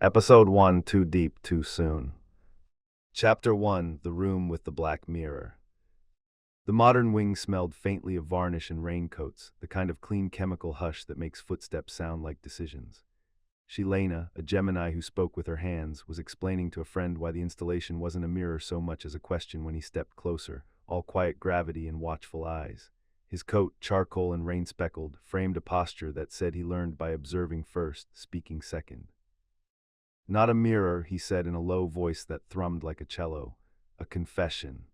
Episode 1, Too Deep, Too Soon. Chapter 1, The Room with the Black Mirror. The modern wing smelled faintly of varnish and raincoats, the kind of clean chemical hush that makes footsteps sound like decisions. Shelena, a Gemini who spoke with her hands, was explaining to a friend why the installation wasn't a mirror so much as a question when he stepped closer, all quiet gravity and watchful eyes. His coat, charcoal and rain-speckled, framed a posture that said he learned by observing first, speaking second. "Not a mirror," he said in a low voice that thrummed like a cello. "A confession."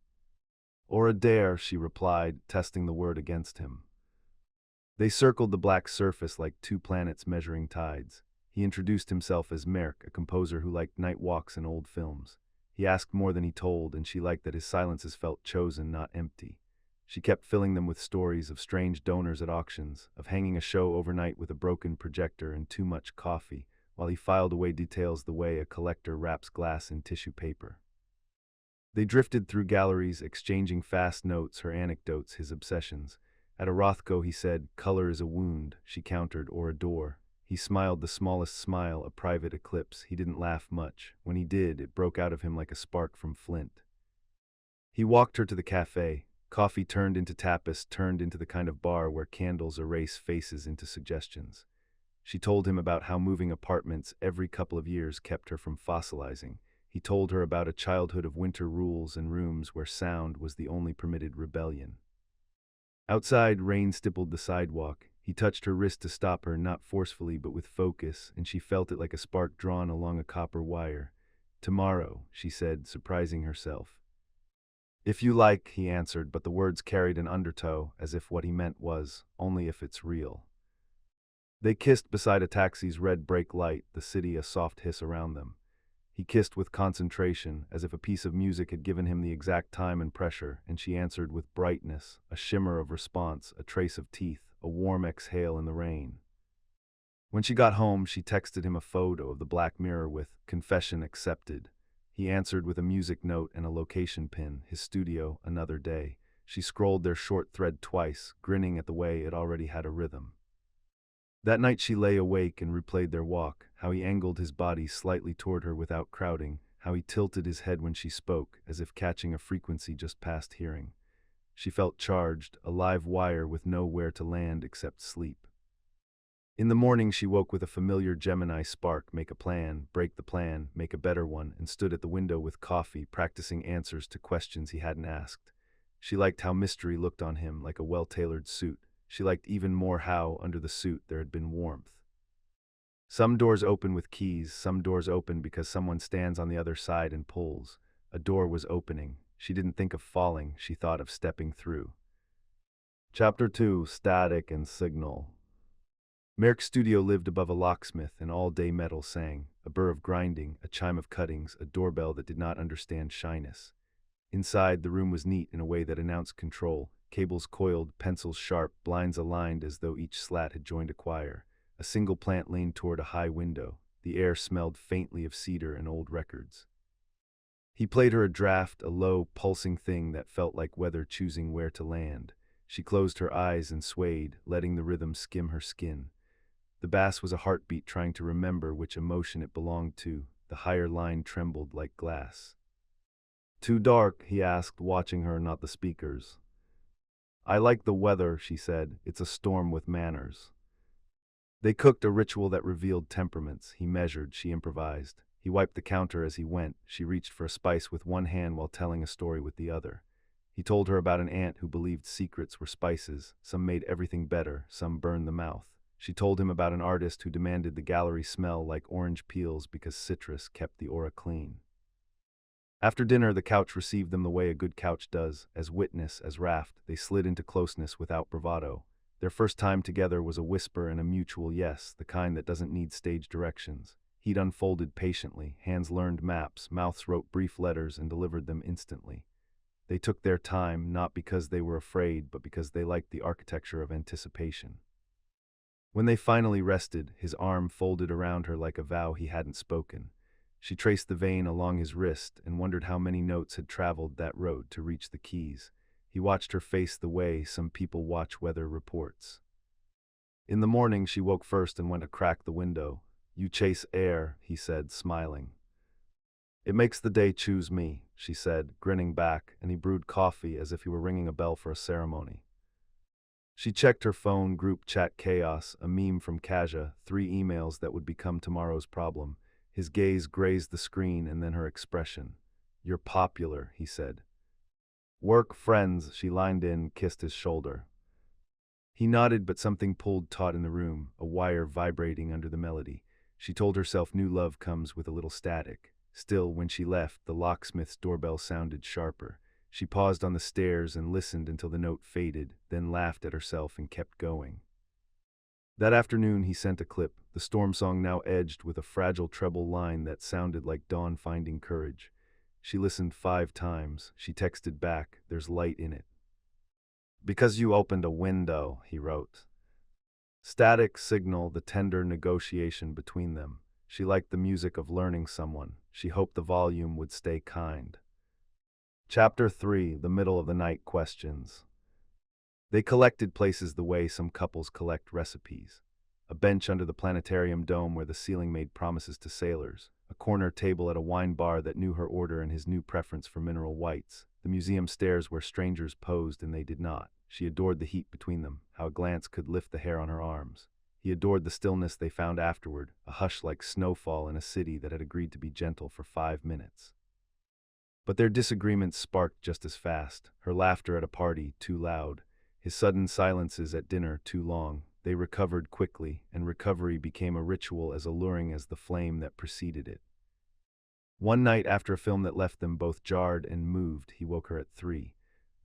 "Or a dare," she replied, testing the word against him. They circled the black surface like two planets measuring tides. He introduced himself as Merck, a composer who liked night walks and old films. He asked more than he told, and she liked that his silences felt chosen, not empty. She kept filling them with stories of strange donors at auctions, of hanging a show overnight with a broken projector and too much coffee, while he filed away details the way a collector wraps glass in tissue paper. They drifted through galleries, exchanging fast notes, her anecdotes, his obsessions. At a Rothko, he said, "Color is a wound," she countered, "or a door." He smiled the smallest smile, a private eclipse. He didn't laugh much. When he did, it broke out of him like a spark from flint. He walked her to the cafe. Coffee turned into tapas, turned into the kind of bar where candles erase faces into suggestions. She told him about how moving apartments every couple of years kept her from fossilizing. He told her about a childhood of winter rules and rooms where sound was the only permitted rebellion. Outside, rain stippled the sidewalk. He touched her wrist to stop her, not forcefully but with focus, and she felt it like a spark drawn along a copper wire. "Tomorrow," she said, surprising herself. "If you like," he answered, but the words carried an undertow, as if what he meant was, "only if it's real." They kissed beside a taxi's red brake light, the city a soft hiss around them. He kissed with concentration, as if a piece of music had given him the exact time and pressure, and she answered with brightness, a shimmer of response, a trace of teeth, a warm exhale in the rain. When she got home, she texted him a photo of the black mirror with, "Confession accepted." He answered with a music note and a location pin, his studio, another day. She scrolled their short thread twice, grinning at the way it already had a rhythm. That night she lay awake and replayed their walk, how he angled his body slightly toward her without crowding, how he tilted his head when she spoke, as if catching a frequency just past hearing. She felt charged, a live wire with nowhere to land except sleep. In the morning she woke with a familiar Gemini spark, make a plan, break the plan, make a better one, and stood at the window with coffee, practicing answers to questions he hadn't asked. She liked how mystery looked on him, like a well-tailored suit. She liked even more how, under the suit, there had been warmth. Some doors open with keys, some doors open because someone stands on the other side and pulls. A door was opening. She didn't think of falling, she thought of stepping through. Chapter 2, Static and Signal. Merck's studio lived above a locksmith, and all-day metal sang, a burr of grinding, a chime of cuttings, a doorbell that did not understand shyness. Inside, the room was neat in a way that announced control. Cables coiled, pencils sharp, blinds aligned as though each slat had joined a choir. A single plant leaned toward a high window. The air smelled faintly of cedar and old records. He played her a draft, a low, pulsing thing that felt like weather choosing where to land. She closed her eyes and swayed, letting the rhythm skim her skin. The bass was a heartbeat trying to remember which emotion it belonged to. The higher line trembled like glass. "Too dark?" he asked, watching her, not the speakers. "I like the weather," she said. "It's a storm with manners." They cooked a ritual that revealed temperaments. He measured, she improvised. He wiped the counter as he went. She reached for a spice with one hand while telling a story with the other. He told her about an aunt who believed secrets were spices. Some made everything better, some burned the mouth. She told him about an artist who demanded the gallery smell like orange peels because citrus kept the aura clean. After dinner, the couch received them the way a good couch does. As witness, as raft, they slid into closeness without bravado. Their first time together was a whisper and a mutual yes, the kind that doesn't need stage directions. He'd unfolded patiently, hands learned maps, mouths wrote brief letters and delivered them instantly. They took their time, not because they were afraid, but because they liked the architecture of anticipation. When they finally rested, his arm folded around her like a vow he hadn't spoken. She traced the vein along his wrist and wondered how many notes had traveled that road to reach the keys. He watched her face the way some people watch weather reports. In the morning, she woke first and went to crack the window. You chase air, he said, smiling. It makes the day choose me, she said, grinning back, and he brewed coffee as if he were ringing a bell for a ceremony. She checked her phone, group chat chaos, a meme from Kaja, 3 emails that would become tomorrow's problem. His gaze grazed the screen and then her expression. You're popular, he said. Work friends, she lined in, kissed his shoulder. He nodded, but something pulled taut in the room, a wire vibrating under the melody. She told herself new love comes with a little static. Still, when she left, the locksmith's doorbell sounded sharper. She paused on the stairs and listened until the note faded, then laughed at herself and kept going. That afternoon he sent a clip, the storm song now edged with a fragile treble line that sounded like dawn finding courage. She listened 5 times. She texted back, there's light in it. Because you opened a window, he wrote. Static signal, the tender negotiation between them. She liked the music of learning someone. She hoped the volume would stay kind. Chapter 3, The Middle of the Night Questions. They collected places the way some couples collect recipes. A bench under the planetarium dome where the ceiling made promises to sailors. A corner table at a wine bar that knew her order and his new preference for mineral whites. The museum stairs where strangers posed and they did not. She adored the heat between them, how a glance could lift the hair on her arms. He adored the stillness they found afterward, a hush like snowfall in a city that had agreed to be gentle for 5 minutes. But their disagreements sparked just as fast. Her laughter at a party, too loud. His sudden silences at dinner, too long. They recovered quickly, and recovery became a ritual as alluring as the flame that preceded it. One night after a film that left them both jarred and moved, he woke her at 3.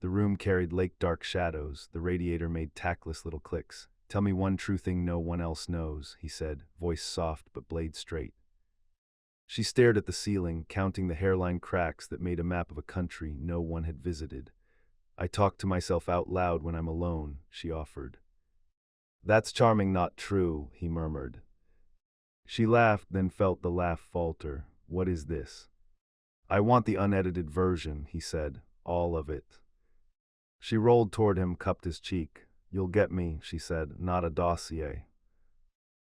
The room carried lake-dark shadows. The radiator made tactless little clicks. Tell me one true thing no one else knows, he said, voice soft but blade straight. She stared at the ceiling, counting the hairline cracks that made a map of a country no one had visited. I talk to myself out loud when I'm alone, she offered. That's charming, not true, he murmured. She laughed, then felt the laugh falter. What is this? I want the unedited version, he said, all of it. She rolled toward him, cupped his cheek. You'll get me, she said, not a dossier.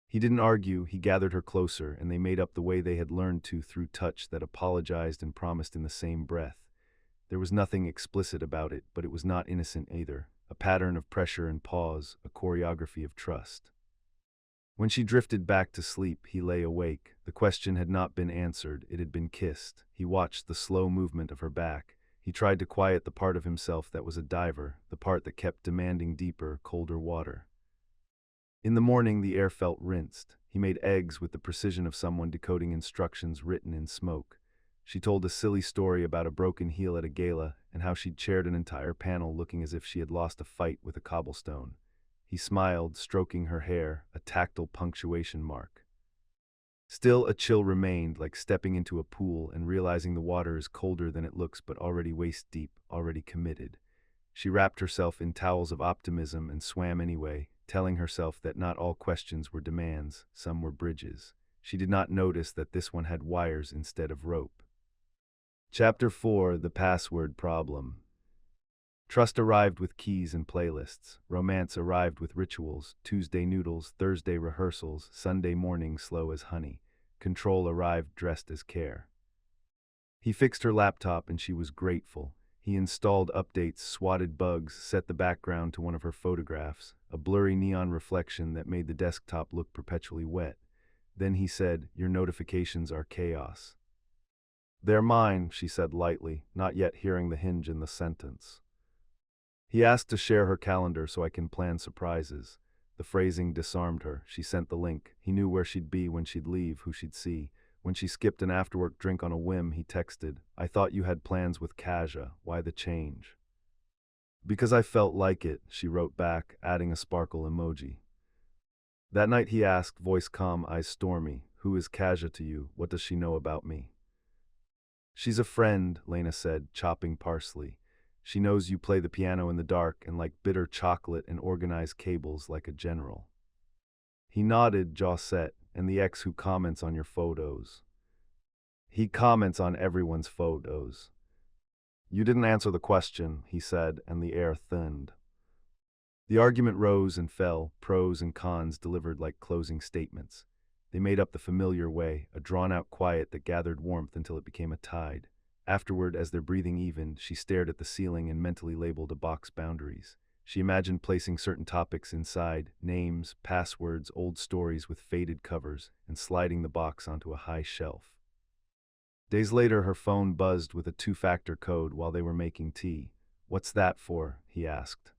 He didn't argue. He gathered her closer, and they made up the way they had learned to through touch that apologized and promised in the same breath. There was nothing explicit about it, but it was not innocent either. A pattern of pressure and pause, a choreography of trust. When she drifted back to sleep, he lay awake. The question had not been answered, it had been kissed. He watched the slow movement of her back. He tried to quiet the part of himself that was a diver, the part that kept demanding deeper, colder water. In the morning, the air felt rinsed. He made eggs with the precision of someone decoding instructions written in smoke. She told a silly story about a broken heel at a gala and how she'd chaired an entire panel looking as if she had lost a fight with a cobblestone. He smiled, stroking her hair, a tactile punctuation mark. Still, a chill remained, like stepping into a pool and realizing the water is colder than it looks but already waist-deep, already committed. She wrapped herself in towels of optimism and swam anyway, telling herself that not all questions were demands, some were bridges. She did not notice that this one had wires instead of rope. Chapter 4, The Password Problem. Trust arrived with keys and playlists. Romance arrived with rituals, Tuesday noodles, Thursday rehearsals, Sunday morning slow as honey. Control arrived dressed as care. He fixed her laptop and she was grateful. He installed updates, swatted bugs, set the background to one of her photographs, a blurry neon reflection that made the desktop look perpetually wet. Then he said, "Your notifications are chaos." "They're mine," she said lightly, not yet hearing the hinge in the sentence. He asked to share her calendar so I can plan surprises. The phrasing disarmed her. She sent the link. He knew where she'd be, when she'd leave, who she'd see. When she skipped an after-work drink on a whim, he texted, "I thought you had plans with Kaja. Why the change?" "Because I felt like it," she wrote back, adding a sparkle emoji. That night he asked, voice calm, eyes stormy, "Who is Kaja to you? What does she know about me?" "She's a friend," Lena said, chopping parsley. "She knows you play the piano in the dark and like bitter chocolate and organize cables like a general." He nodded, jaw set. "And the ex who comments on your photos." "He comments on everyone's photos." "You didn't answer the question," he said, and the air thinned. The argument rose and fell, pros and cons delivered like closing statements. They made up the familiar way, a drawn-out quiet that gathered warmth until it became a tide. Afterward, as their breathing evened, she stared at the ceiling and mentally labeled a box boundaries. She imagined placing certain topics inside, names, passwords, old stories with faded covers, and sliding the box onto a high shelf. Days later, her phone buzzed with a two-factor code while they were making tea. "What's that for?" he asked.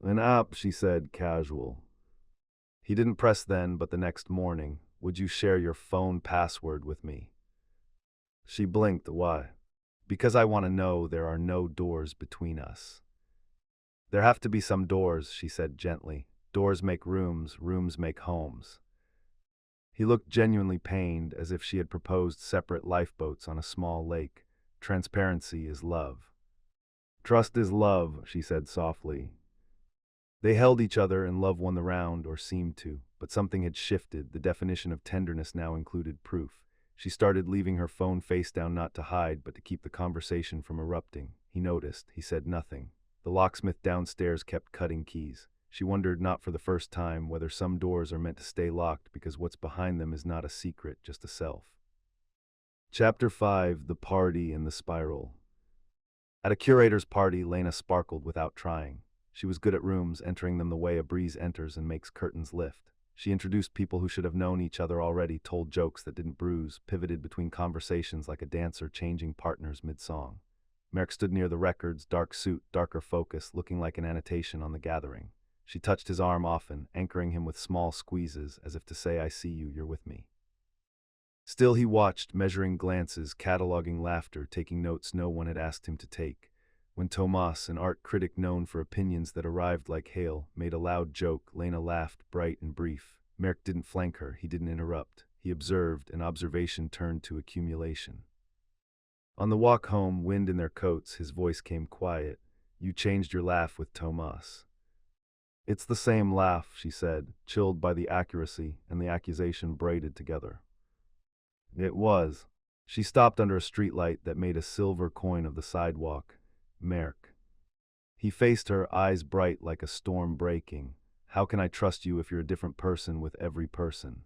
"An app," she said, casual. He didn't press then, but the next morning, "Would you share your phone password with me?" She blinked. "Why?" "Because I want to know there are no doors between us." "There have to be some doors," she said gently. "Doors make rooms, rooms make homes." He looked genuinely pained, as if she had proposed separate lifeboats on a small lake. "Transparency is love." "Trust is love," she said softly. They held each other and love won the round, or seemed to, but something had shifted. The definition of tenderness now included proof. She started leaving her phone face down, not to hide, but to keep the conversation from erupting. He noticed. He said nothing. The locksmith downstairs kept cutting keys. She wondered, not for the first time, whether some doors are meant to stay locked because what's behind them is not a secret, just a self. Chapter 5: The Party and the Spiral. At a curator's party, Lena sparkled without trying. She was good at rooms, entering them the way a breeze enters and makes curtains lift. She introduced people who should have known each other already, told jokes that didn't bruise, pivoted between conversations like a dancer changing partners mid-song. Merrick stood near the records, dark suit, darker focus, looking like an annotation on the gathering. She touched his arm often, anchoring him with small squeezes, as if to say, "I see you, you're with me." Still he watched, measuring glances, cataloging laughter, taking notes no one had asked him to take. When Tomas, an art critic known for opinions that arrived like hail, made a loud joke, Lena laughed, bright and brief. Merrick didn't flank her, he didn't interrupt. He observed, and observation turned to accumulation. On the walk home, wind in their coats, his voice came quiet. "You changed your laugh with Tomas." "It's the same laugh," she said, chilled by the accuracy and the accusation braided together. "It was." She stopped under a streetlight that made a silver coin of the sidewalk. "Merrick." He faced her, eyes bright like a storm breaking. "How can I trust you if you're a different person with every person?"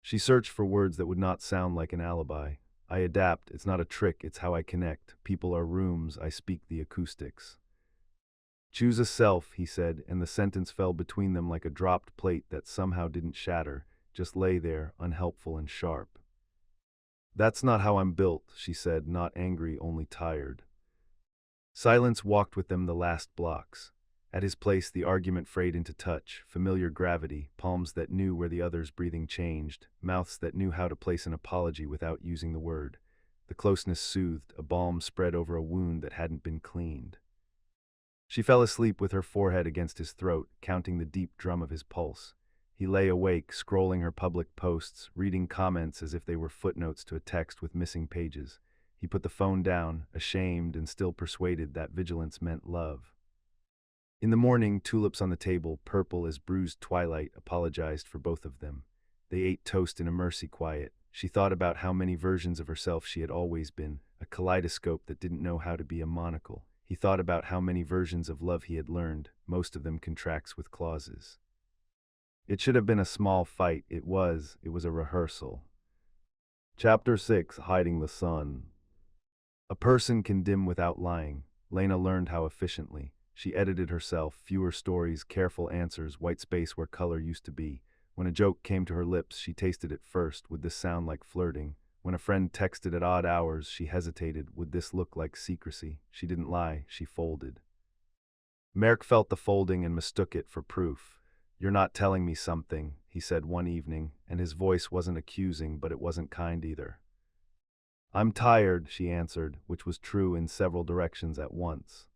She searched for words that would not sound like an alibi. "I adapt, it's not a trick, it's how I connect. People are rooms, I speak the acoustics." "Choose a self," he said, and the sentence fell between them like a dropped plate that somehow didn't shatter, just lay there, unhelpful and sharp. "That's not how I'm built," she said, not angry, only tired. Silence walked with them the last blocks. At his place, the argument frayed into touch, familiar gravity, palms that knew where the other's breathing changed, mouths that knew how to place an apology without using the word. The closeness soothed, a balm spread over a wound that hadn't been cleaned. She fell asleep with her forehead against his throat, counting the deep drum of his pulse. He lay awake, scrolling her public posts, reading comments as if they were footnotes to a text with missing pages. He put the phone down, ashamed and still persuaded that vigilance meant love. In the morning, tulips on the table, purple as bruised twilight, apologized for both of them. They ate toast in a mercy quiet. She thought about how many versions of herself she had always been, a kaleidoscope that didn't know how to be a monocle. He thought about how many versions of love he had learned, most of them contracts with clauses. It should have been a small fight. It was a rehearsal. Chapter 6: Hiding the Sun. A person can dim without lying. Lena learned how efficiently. She edited herself, fewer stories, careful answers, white space where color used to be. When a joke came to her lips, she tasted it first. Would this sound like flirting? When a friend texted at odd hours, she hesitated. Would this look like secrecy? She didn't lie, she folded. Merrick felt the folding and mistook it for proof. "You're not telling me something," he said one evening, and his voice wasn't accusing, but it wasn't kind either. "I'm tired," she answered, which was true in several directions at once.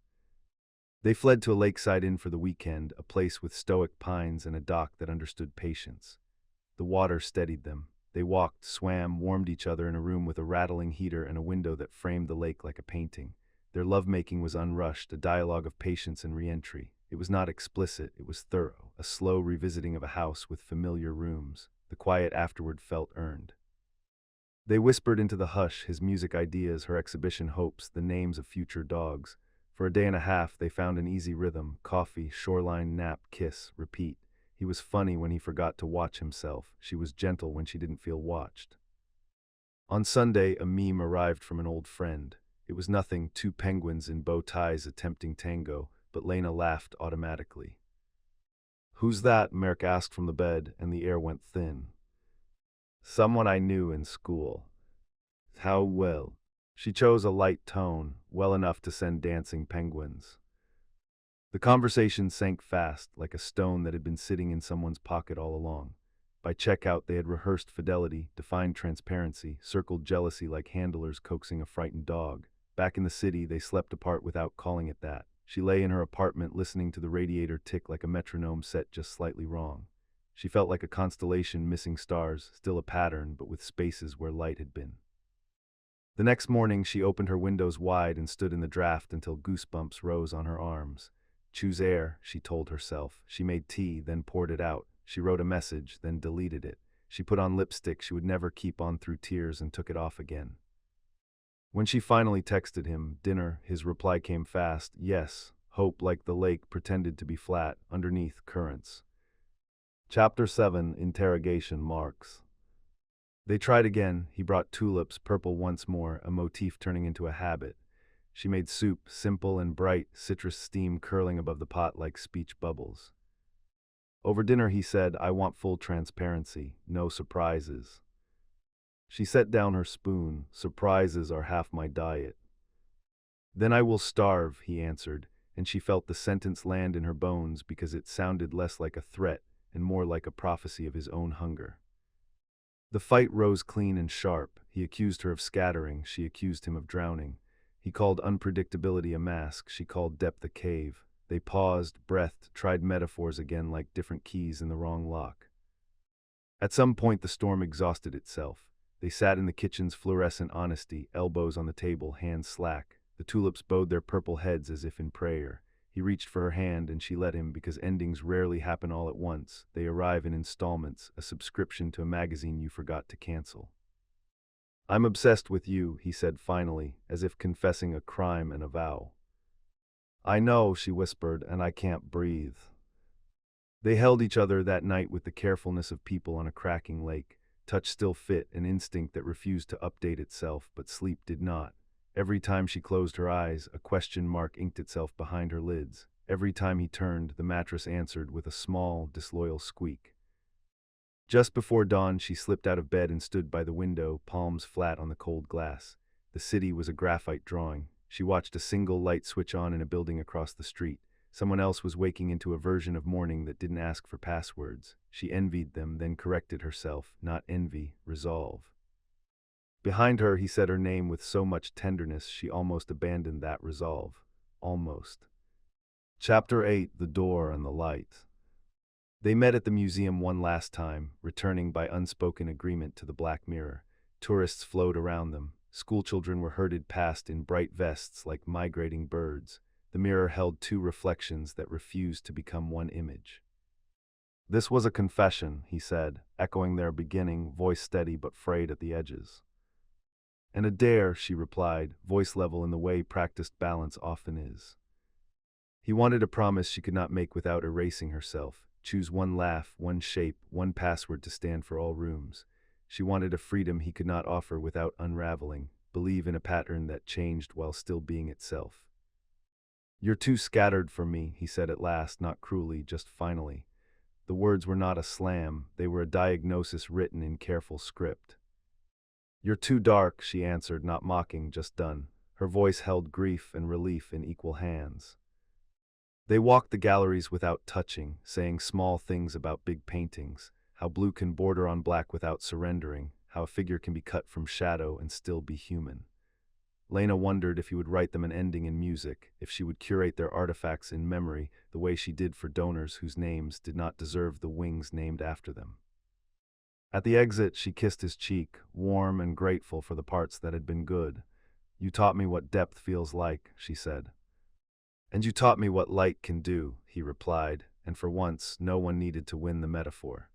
They fled to a lakeside inn for the weekend, a place with stoic pines and a dock that understood patience. The water steadied them. They walked, swam, warmed each other in a room with a rattling heater and a window that framed the lake like a painting. Their lovemaking was unrushed, a dialogue of patience and re-entry. It was not explicit, it was thorough, a slow revisiting of a house with familiar rooms. The quiet afterward felt earned. They whispered into the hush, his music ideas, her exhibition hopes, the names of future dogs. For a day and a half, they found an easy rhythm: coffee, shoreline, nap, kiss, repeat. He was funny when he forgot to watch himself. She was gentle when she didn't feel watched. On Sunday, a meme arrived from an old friend. It was nothing, two penguins in bow ties attempting tango, but Lena laughed automatically. "Who's that?" Merrick asked from the bed, and the air went thin. "Someone I knew in school." "How well?" She chose a light tone, well enough to send dancing penguins. The conversation sank fast, like a stone that had been sitting in someone's pocket all along. By checkout, they had rehearsed fidelity, defined transparency, circled jealousy like handlers coaxing a frightened dog. Back in the city, they slept apart without calling it that. She lay in her apartment listening to the radiator tick like a metronome set just slightly wrong. She felt like a constellation missing stars, still a pattern, but with spaces where light had been. The next morning, she opened her windows wide and stood in the draft until goosebumps rose on her arms. Choose air, she told herself. She made tea, then poured it out. She wrote a message, then deleted it. She put on lipstick she would never keep on through tears and took it off again. When she finally texted him, dinner, his reply came fast, yes. Hope, like the lake, pretended to be flat, underneath currents. Chapter 7, Interrogation Marks. They tried again. He brought tulips, purple once more, a motif turning into a habit. She made soup, simple and bright, citrus steam curling above the pot like speech bubbles. Over dinner he said, "I want full transparency, no surprises." She set down her spoon. "Surprises are half my diet." "Then I will starve," he answered, and she felt the sentence land in her bones because it sounded less like a threat and more like a prophecy of his own hunger. The fight rose clean and sharp. He accused her of scattering, she accused him of drowning. He called unpredictability a mask, she called depth a cave. They paused, breathed, tried metaphors again like different keys in the wrong lock. At some point the storm exhausted itself. They sat in the kitchen's fluorescent honesty, elbows on the table, hands slack. The tulips bowed their purple heads as if in prayer. He reached for her hand and she let him because endings rarely happen all at once. They arrive in installments, a subscription to a magazine you forgot to cancel. "I'm obsessed with you," he said finally, as if confessing a crime and a vow. "I know," she whispered, "and I can't breathe." They held each other that night with the carefulness of people on a cracking lake. Touch still fit, an instinct that refused to update itself, but sleep did not. Every time she closed her eyes, a question mark inked itself behind her lids. Every time he turned, the mattress answered with a small, disloyal squeak. Just before dawn, she slipped out of bed and stood by the window, palms flat on the cold glass. The city was a graphite drawing. She watched a single light switch on in a building across the street. Someone else was waking into a version of morning that didn't ask for passwords. She envied them, then corrected herself. Not envy, resolve. Behind her, he said her name with so much tenderness she almost abandoned that resolve. Almost. Chapter 8, The Door and the Light. They met at the museum one last time, returning by unspoken agreement to the Black Mirror. Tourists flowed around them. Schoolchildren were herded past in bright vests like migrating birds. The mirror held two reflections that refused to become one image. "This was a confession," he said, echoing their beginning, voice steady but frayed at the edges. "And a dare," she replied, voice level in the way practiced balance often is. He wanted a promise she could not make without erasing herself. Choose one laugh, one shape, one password to stand for all rooms. She wanted a freedom he could not offer without unraveling, believe in a pattern that changed while still being itself. "You're too scattered for me," he said at last, not cruelly, just finally. The words were not a slam, they were a diagnosis written in careful script. "You're too dark," she answered, not mocking, just done. Her voice held grief and relief in equal hands. They walked the galleries without touching, saying small things about big paintings, how blue can border on black without surrendering, how a figure can be cut from shadow and still be human. Lena wondered if he would write them an ending in music, if she would curate their artifacts in memory the way she did for donors whose names did not deserve the wings named after them. At the exit, she kissed his cheek, warm and grateful for the parts that had been good. "You taught me what depth feels like," she said. "And you taught me what light can do," he replied, and for once, no one needed to win the metaphor.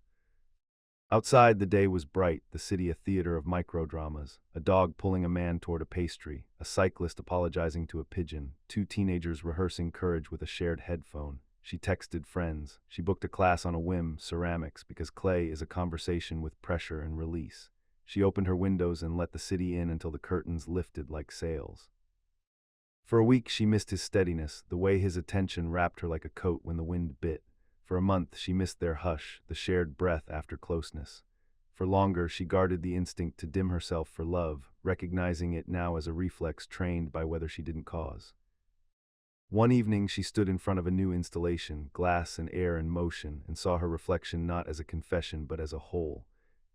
Outside, the day was bright, the city a theater of microdramas, a dog pulling a man toward a pastry, a cyclist apologizing to a pigeon, two teenagers rehearsing courage with a shared headphone. She texted friends. She booked a class on a whim, ceramics, because clay is a conversation with pressure and release. She opened her windows and let the city in until the curtains lifted like sails. For a week she missed his steadiness, the way his attention wrapped her like a coat when the wind bit. For a month she missed their hush, the shared breath after closeness. For longer she guarded the instinct to dim herself for love, recognizing it now as a reflex trained by whether she didn't cause. One evening she stood in front of a new installation, glass and air in motion, and saw her reflection not as a confession but as a whole.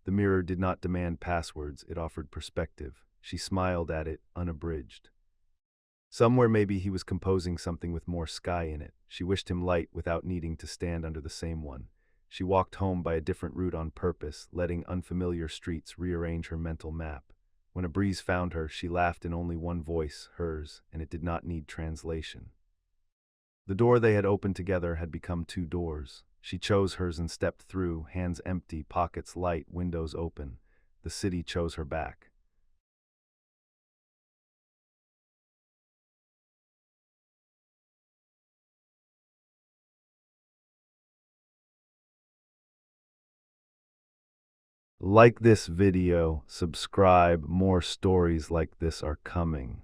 The mirror did not demand passwords, it offered perspective. She smiled at it, unabridged. Somewhere maybe he was composing something with more sky in it. She wished him light without needing to stand under the same one. She walked home by a different route on purpose, letting unfamiliar streets rearrange her mental map. When a breeze found her, she laughed in only one voice, hers, and it did not need translation. The door they had opened together had become two doors. She chose hers and stepped through, hands empty, pockets light, windows open. The city chose her back. Like this video, subscribe, more stories like this are coming.